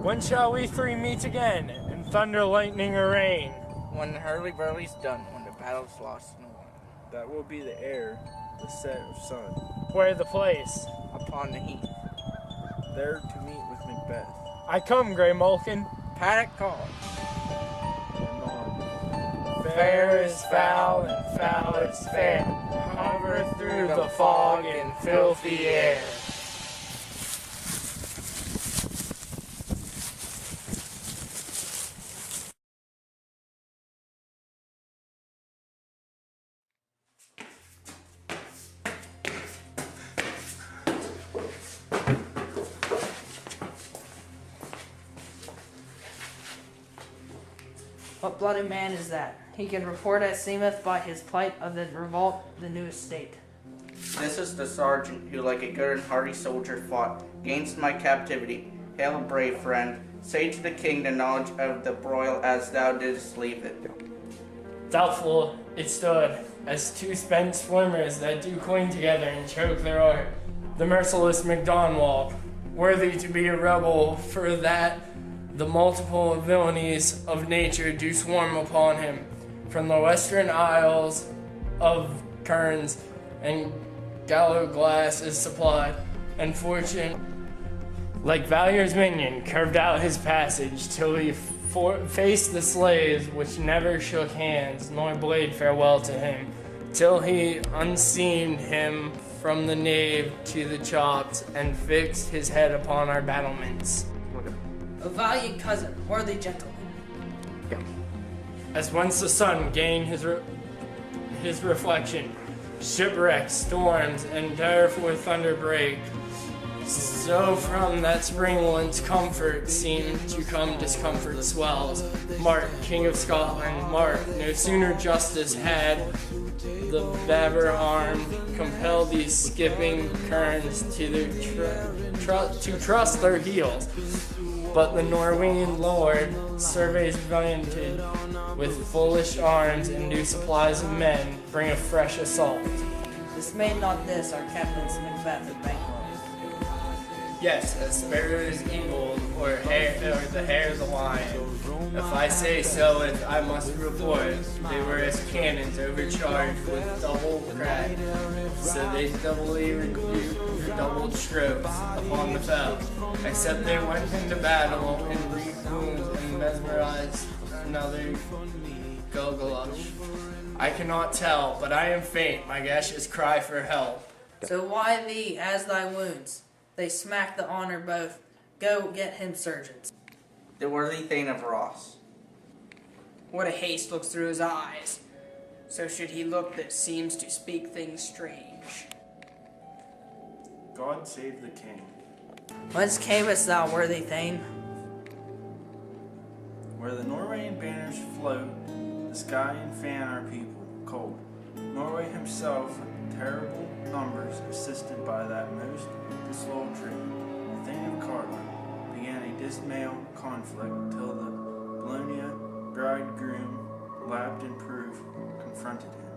When shall we three meet again, in thunder, lightning, or rain? When the hurly-burly's done, when the battle's lost and won. That will be the air, the set of sun. Where the place? Upon the heath. There to meet with Macbeth. I come, Grey Malkin. Paddock calls. Anon. Fair is foul and foul is fair. Hover through the fog and filthy air. What bloody man is that? He can report as seemeth by his plight of the revolt the new estate. This is the sergeant who, like a good and hardy soldier, fought against my captivity. Hail, brave friend. Say to the king the knowledge of the broil as thou didst leave it. Doubtful it stood, as two spent swimmers that do coin together and choke their art. The merciless MacDonwall, worthy to be a rebel, for that the multiple villainies of nature do swarm upon him. From the western isles of Kerns and gallow glass is supplied, and fortune, like Valier's minion, curved out his passage till he faced the slaves which never shook hands, nor bade farewell to him, till he unseamed him from the nave to the chops, and fixed his head upon our battlements. O valiant cousin, worthy gentleman. As once the sun gained his reflection, shipwrecks, storms, and direful thunder break, so from that spring whence comfort seemed to come discomfort swells. Mark, King of Scotland, mark, no sooner justice had the Baber arm compelled these skipping kerns to trust their heels. But the Norwegian lord surveys vantage with foolish arms and new supplies of men bring a fresh assault. Dismay not this, our captain's Macbeth of Banquo. Yes, as sparrows eagle, or the hare the lion. If I say so, if I must report, they were as cannons overcharged with double crack, so they doubly redoubled strokes upon the fell, except they went into battle and reaped wounds and mesmerized another Gilgamesh. I cannot tell, but I am faint, my gaseous cry for help. So why thee, as thy wounds? They smack the honor both. Go get him surgeons. The worthy Thane of Ross. What a haste looks through his eyes. So should he look that seems to speak things strange. God save the king. Whence camest thou, worthy Thane? Where the Norwegian banners float, the sky and fan our people cold. Norway himself with terrible numbers, assisted by that most disloyal the Thane of Carlin, began a dismal conflict till the Bologna bridegroom, lapped in proof, confronted him.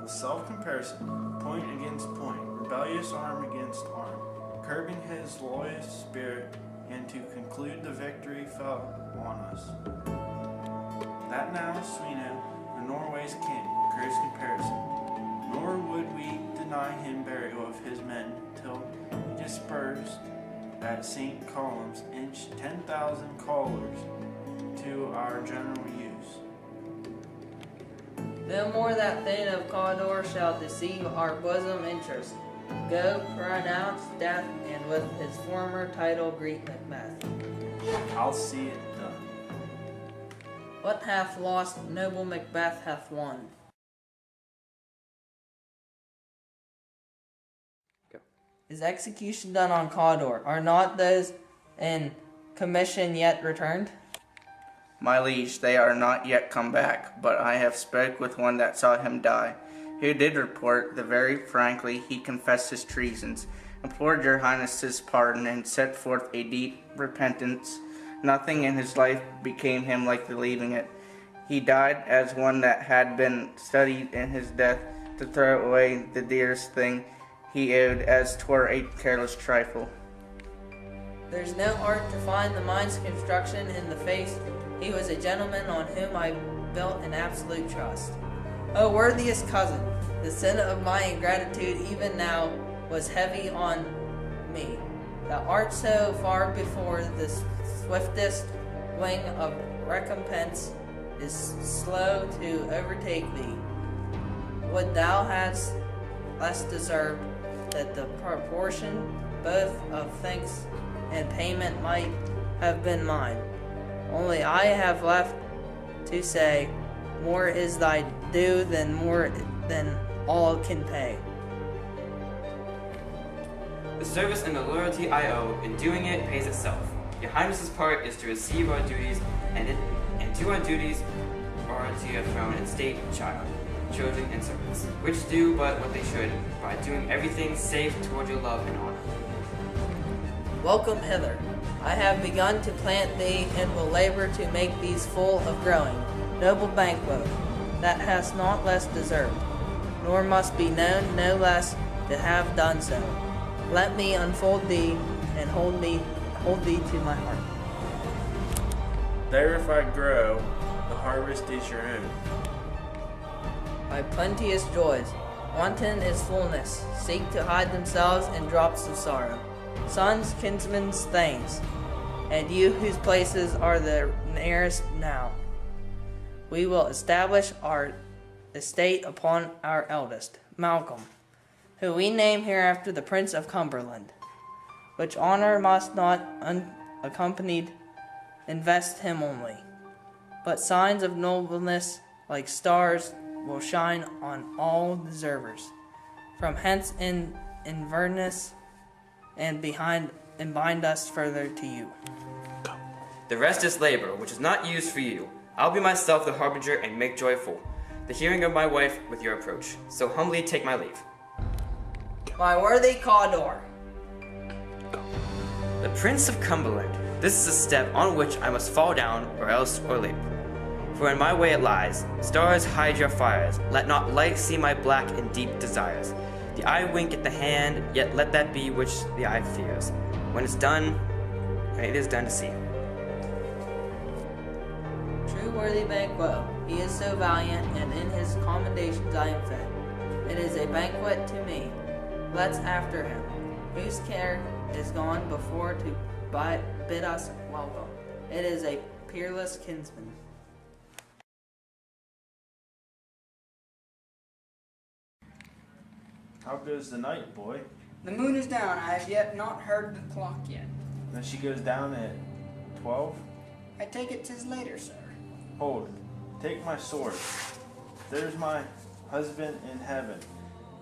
With self-comparison, point against point, rebellious arm against arm, curbing his loyalist spirit, and to conclude the victory fell on us. That now Sweno, the Norway's king, gross comparison, nor would we deny him burial of his men till he dispersed at St. Column's inch 10,000 callers to our general use. No more that Thane of Cawdor shall deceive our bosom interest. Go, pronounce death, and with his former title greet Macbeth. I'll see it done. What hath lost, noble Macbeth hath won. Is execution done on Cawdor? Are not those in commission yet returned? My liege, they are not yet come back, but I have spoke with one that saw him die, who did report that very frankly he confessed his treasons, implored your highness's pardon, and set forth a deep repentance. Nothing in his life became him like the leaving it. He died as one that had been studied in his death to throw away the dearest thing he owed, as 'twere a careless trifle. There's no art to find the mind's construction in the face. He was a gentleman on whom I built an absolute trust. O worthiest cousin, the sin of my ingratitude even now was heavy on me. Thou art so far before the swiftest wing of recompense is slow to overtake thee. Would thou hadst less deserved that the proportion both of thanks and payment might have been mine. Only I have left to say, more is thy due than more than all can pay. The service and the loyalty I owe in doing it pays itself. Your Highness's part is to receive our duties, and to our duties are to your throne and state, children, and servants, which do but what they should, by doing everything safe toward your love and honor. Welcome hither. I have begun to plant thee, and will labor to make these full of growing. Noble Banquo, that hast not less deserved, nor must be known no less to have done so. Let me unfold thee, and hold thee to my heart. There if I grow, the harvest is your own. My plenteous joys, wanton is fullness, seek to hide themselves in drops of sorrow. Sons, kinsmen's thanes, and you whose places are the nearest now. We will establish our estate upon our eldest, Malcolm, who we name hereafter the Prince of Cumberland, which honor must not unaccompanied invest him only, but signs of nobleness like stars will shine on all deservers, from hence in Inverness and behind and bind us further to you. The rest is labor, which is not used for you. I'll be myself the harbinger and make joyful the hearing of my wife with your approach. So humbly take my leave. My worthy Cawdor, The Prince of Cumberland. This is a step on which I must fall down or leap. For in my way it lies. Stars, hide your fires. Let not light see my black and deep desires. The eye wink at the hand, yet let that be which the eye fears. When it is done to see. true worthy Banquo, he is so valiant, and in his commendations I am fed. It is a banquet to me. Let's after him, whose care is gone before to bid us welcome. It is a peerless kinsman. How goes the night, boy? The moon is down. I have yet not heard the clock yet. Then she goes down at 12? I take it 'tis later, sir. Hold, take my sword. There's my husband in heaven.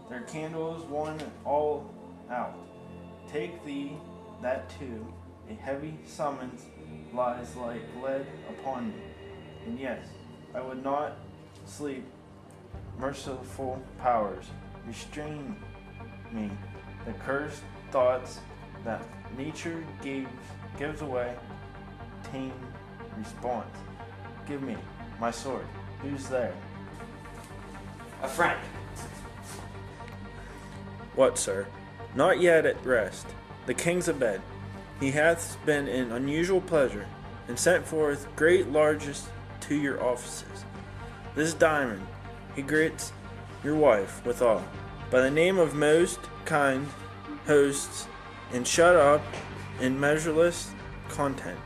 Their candles one and all out. Take thee that too. A heavy summons lies like lead upon me. And yes, I would not sleep. Merciful powers, restrain me. The cursed thoughts that nature gives away, tame response. Give me my sword. Who's there? A friend. What, sir? Not yet at rest. The king's abed. He hath been in unusual pleasure, and sent forth great largesse to your offices. This diamond he greets your wife withal, by the name of most kind hosts, and shut up in measureless content.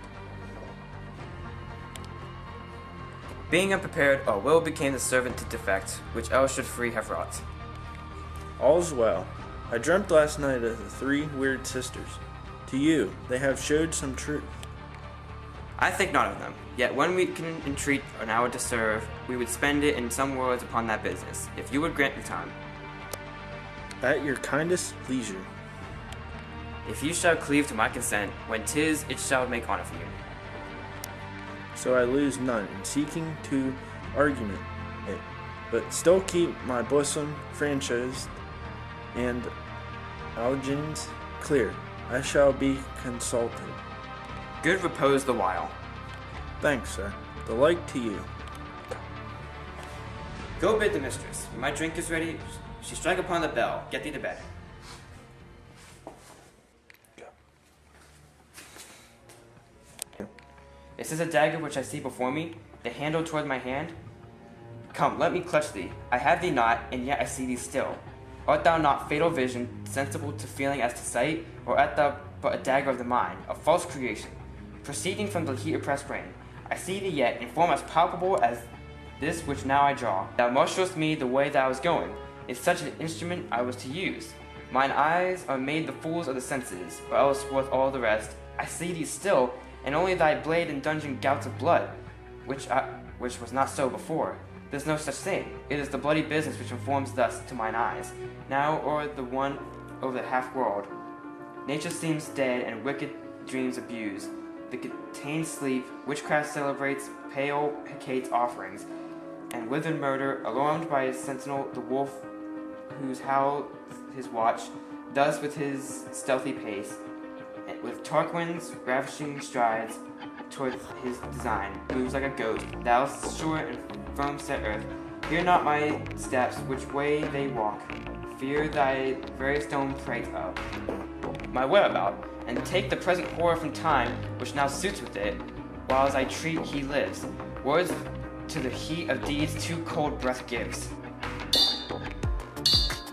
Being unprepared, our will became the servant to defect, which else should free have wrought. All's well. I dreamt last night of the three weird sisters. To you, they have showed some truth. I think not of them. Yet when we can entreat an hour to serve, we would spend it in some words upon that business, if you would grant me time. At your kindest leisure. If you shall cleave to my consent, when 'tis, it shall make honor for you. So I lose none in seeking to argument it, but still keep my bosom franchised and allegiance clear. I shall be consulted. Good repose the while. Thanks, sir. The like to you. Go bid the mistress. My drink is ready. She strike upon the bell. Get thee to bed. Is this a dagger which I see before me, the handle toward my hand? Come, let me clutch thee. I have thee not, and yet I see thee still. Art thou not fatal vision, sensible to feeling as to sight, or art thou but a dagger of the mind, a false creation, proceeding from the heat-oppressed brain? I see thee yet, in form as palpable as this which now I draw. Thou marshallest me the way thou was going, if such an instrument I was to use. Mine eyes are made the fools of the senses, or else worth all the rest. I see thee still, and only thy blade and dungeon gouts of blood, which was not so before. There's no such thing. It is the bloody business which informs thus to mine eyes. Now o'er the one over the half-world, nature seems dead and wicked dreams abuse. The contained sleep, witchcraft celebrates, pale Hecate's offerings, and withered murder, alarmed by his sentinel, the wolf whose howl his watch, thus with his stealthy pace, and with Tarquin's ravishing strides toward his design, moves like a ghost. Thou sure and firm set earth, hear not my steps, which way they walk, fear thy very stone prate of my whereabout, and take the present horror from time, which now suits with it, while as I treat he lives. Words to the heat of deeds too cold breath gives.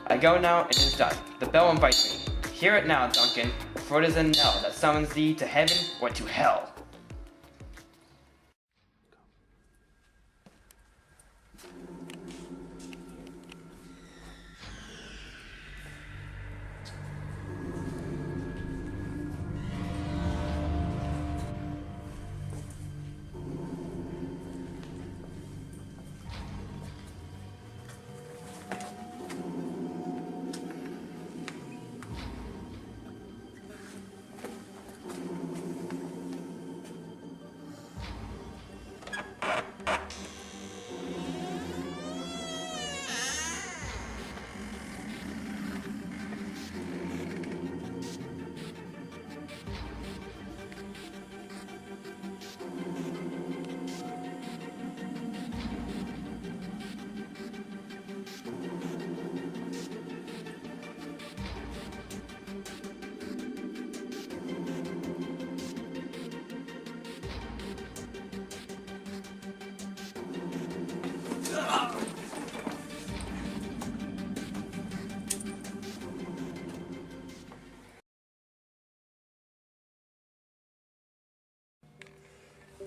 I go now, and it is done. The bell invites me. Hear it now, Duncan, for it is a knell that summons thee to heaven or to hell.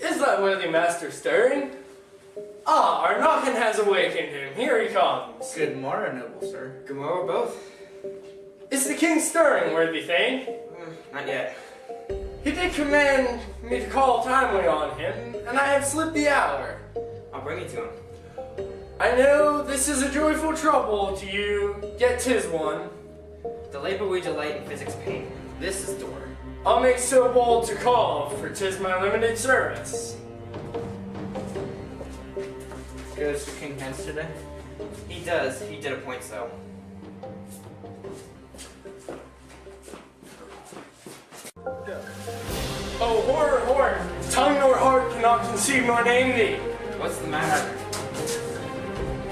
Is that worthy master stirring? Ah, our knocking has awakened him. Here he comes. Good morrow, noble sir. Good morrow, both. Is the king stirring, worthy thane? Not yet. He did command me to call timely on him, and I have slipped the hour. I'll bring you to him. I know this is a joyful trouble to you, yet 'tis one. The labor we delight in physics pain. This is door. I'll make so bold to call, for 'tis my limited service. Goes to King hence today? He does. He did appoint so. Oh, horror, horror! Tongue nor heart cannot conceive nor name thee. What's the matter?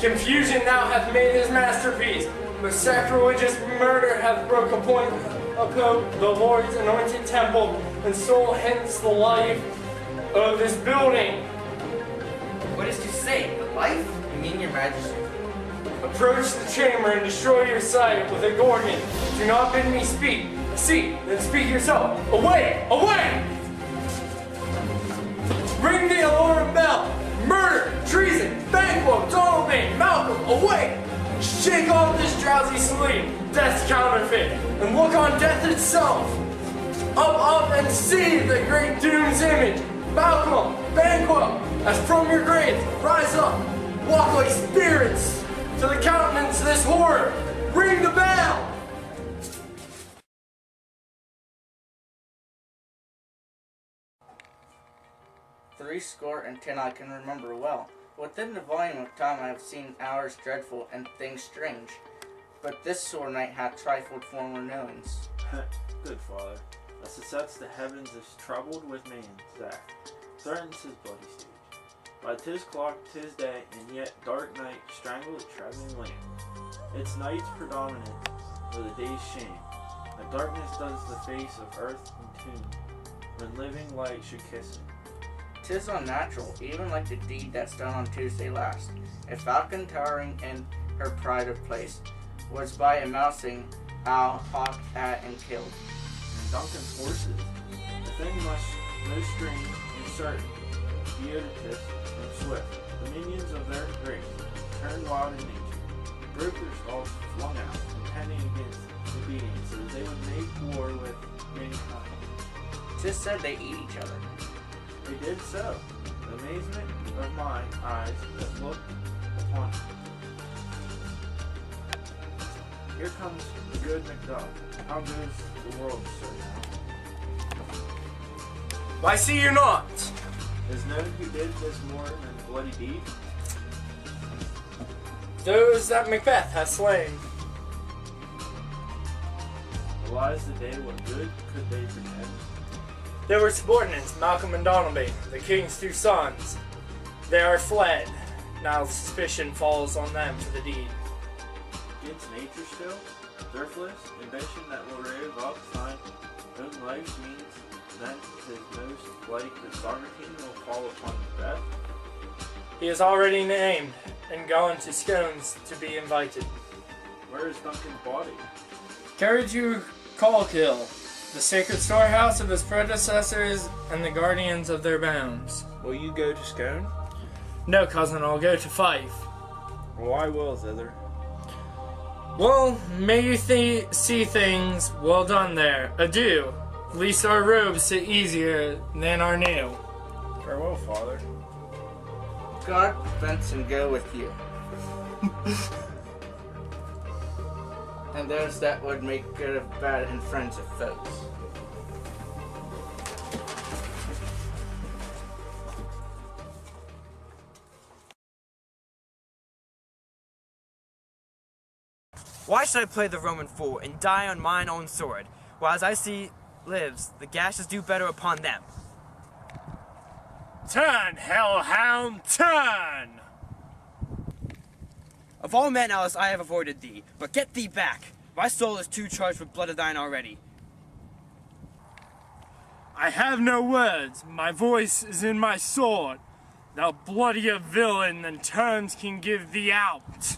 Confusion now hath made his masterpiece, but sacrilegious murder hath broke a point upon the Lord's anointed temple, and stole hence the life of this building. What is to say? The life? You mean your majesty? Approach the chamber and destroy your sight with a gorgon. Do not bid me speak. See, then speak yourself. Away! Away! Ring the alarm bell! Murder! Treason! Banquo! Donalbain! Malcolm! Away! Shake off this drowsy sleep, death's counterfeit, and look on death itself. Up, up, and see the great doom's image. Malcolm! Banquo! As from your graves, rise up, walk like spirits to the countenance of this horror. Ring the bell! 70 I can remember well. Within the volume of time I have seen hours dreadful and things strange, but this sore night hath trifled former knowings. Good father, thus it sets the heavens is troubled with man's act, threatens his bloody stage. By 'tis clock, 'tis day, and yet dark night strangle the traveling land. Its night's predominant, or the day's shame. The darkness does the face of earth entomb, when living light should kiss it. 'Tis unnatural, even like the deed that's done on Tuesday last. A falcon towering in her pride of place was by a mousing owl hawked at and killed. And Duncan's horses. The thing must no strange and certain, beauteous and swift. The minions of their race turned wild in nature, broke their stalls, flung out, contending against obedience, so that they would make war with mankind. 'Tis said they eat each other. They did so. The amazement of my eyes that looked upon him. Here comes the good Macbeth. How goes the world, sir, now? I see you not. Is known who did this more than bloody deed? Those that Macbeth has slain. Lies the day what good could they pretend? They were subordinates, Malcolm and Donalby, the king's two sons. They are fled. Now suspicion falls on them for the deed. Against nature still? Thriftless? Invention that will rave up time own life means that his most like the sovereignty will fall upon Macbeth? He is already named and gone to Scones to be invited. Where is Duncan's body? Carried to Colkill, the sacred storehouse of his predecessors and the guardians of their bounds. Will you go to Scone? No, cousin, I'll go to Fife. Well, I will thither. Well, may you see things well done there. Adieu. Least our robes sit easier than our new. Farewell, father. God, Benson, go with you. And those that would make good of bad and friends of foes. Why should I play the Roman fool and die on mine own sword, while as I see lives, the gashes do better upon them? Turn, hellhound, turn! Of all men, Alice, I have avoided thee, but get thee back. My soul is too charged with blood of thine already. I have no words. My voice is in my sword. Thou bloodier villain than terms can give thee out.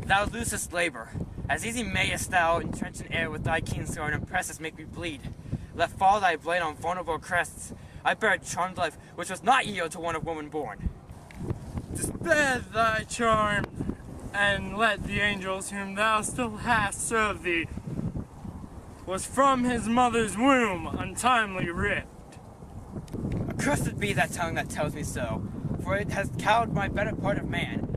Thou losest labor. As easy mayest thou entrench in air with thy keen sword and presses make me bleed. Let fall thy blade on vulnerable crests. I bear a charmed life which was not yield to one of woman born. Spare thy charm, and let the angels whom thou still hast serve thee. Was from his mother's womb untimely ripped. Accursed be that tongue that tells me so, for it has cowed my better part of man.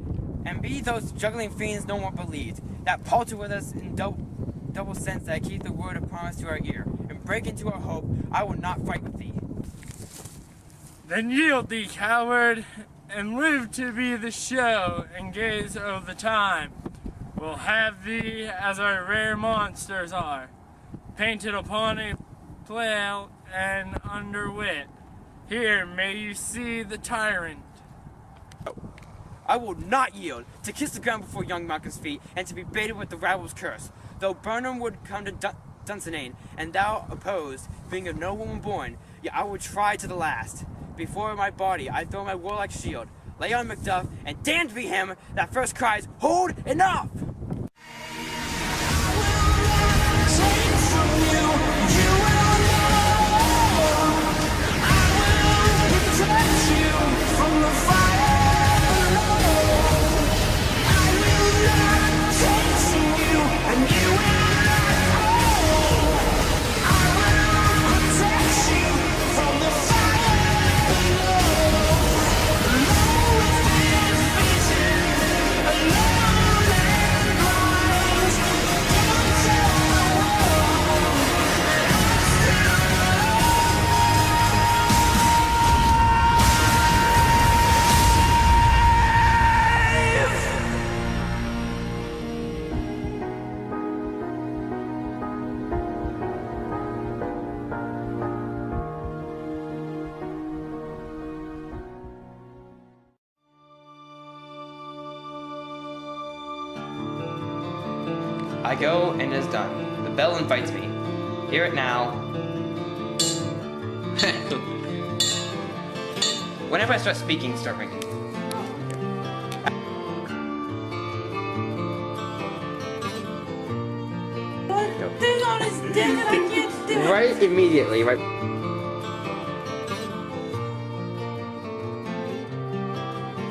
And be those juggling fiends no more believed, that palter with us in double sense that keep the word of promise to our ear, and break into our hope, I will not fight with thee. Then yield thee, coward, and live to be the show, and gaze o'er the time. We'll have thee as our rare monsters are, painted upon a flail and under wit. Here may you see the tyrant. I will not yield to kiss the ground before young Malcolm's feet, and to be baited with the rabble's curse. Though Burnham would come to Dunsinane, and thou opposed, being of no woman born, yet I would try to the last. Before my body I throw my warlike shield, lay on Macduff, and damned be him that first cries, "Hold enough!" And you will not hold. I will I go, and it is done. The bell invites me. Hear it now. Whenever I start speaking, start ringing. Thing on his dick and I can't do it. Right immediately, right.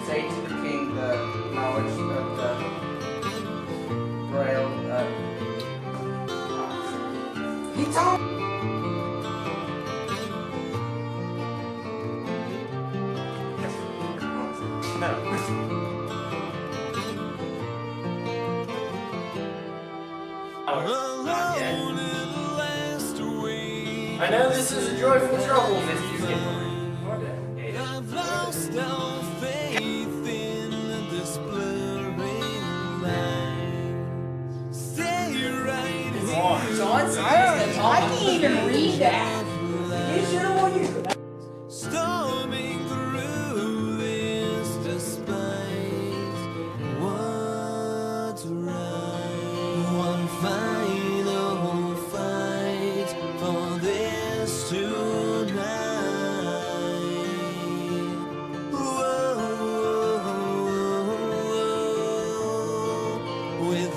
Say to the king the knowledge of the royal. He told. I know this is a joyful trouble. I've lost all faith in this blurring line. Stay right here. John's I can't even read that. You sure want you? Storming through this despite what's right. One final fight for this tonight. Whoa, with